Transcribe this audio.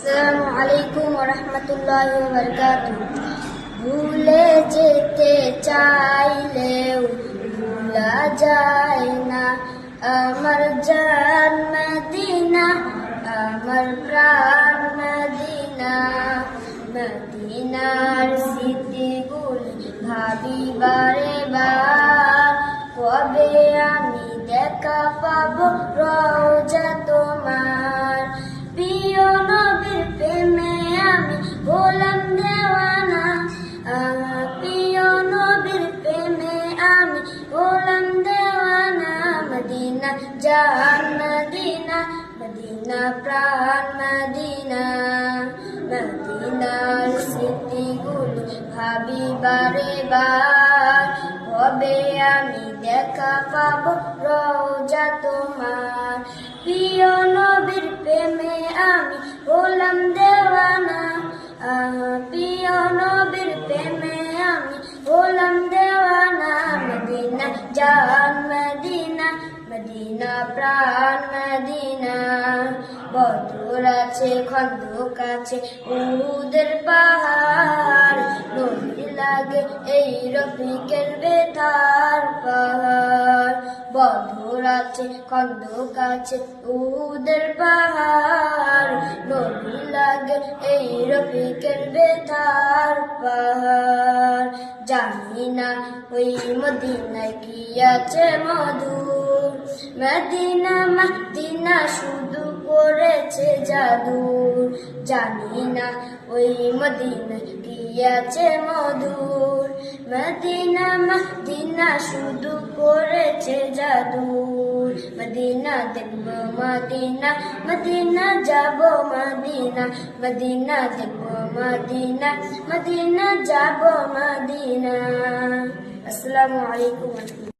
আসসালামু আলাইকুম ওয়া রাহমাতুল্লাহি ওয়া বারাকাতুহু। ভুলে যেতে চাইলেও ভুলা যায় না আমার জান মদিনা, আমার প্রাণ মদিনা। মদিনার স্মৃতিগুলো ভাবি বারে বার, কবে আমি দেখা পাবো রওজা তোমার। প্রিয় নবীর প্রেমে আমি হলাম দেওয়ানা, প্রিয় নবীর প্রেমে আমি হলাম দেওয়ানা। মদিনা জান মদিনা, মদিনা প্রাণ মদিনা। মদিনার স্মৃতিগুলো ভাবি বারে বার, কবে আমি দেখা পাবো রওজা তোমার। প্রিয় নবীর প্রেমে আমি হলাম দেওয়ানা, প্রিয় নবীর প্রেমে আমি হলাম দেওয়ানা। মদিনা জান মদিনা, মদিনা প্রাণ মদিনা। বদর আছে খন্দক আছে উহুদের পাহাড়, নদী লাগে এই রফিকের বেতার পাহাড়। বদর আছে খন্দক আছে উহুদের পাহাড়, নদী লাগে এই রফিকের বেতার পাহাড়। জানি না ওই মদিনায় কি আছে মধু, মদিনা মদিনা শুধু করেছে জাদু। জানি না ওই মদিনায় কি আছে মধুর, মদিনা মদিনা শুধু করেছে জাদু। মদিনা দেখব মদিনা, মদিনা যাব মদিনা, মদিনা দেখব মদিনা, মদিনা যাব মদিনা। আসসালামু আলাইকুম।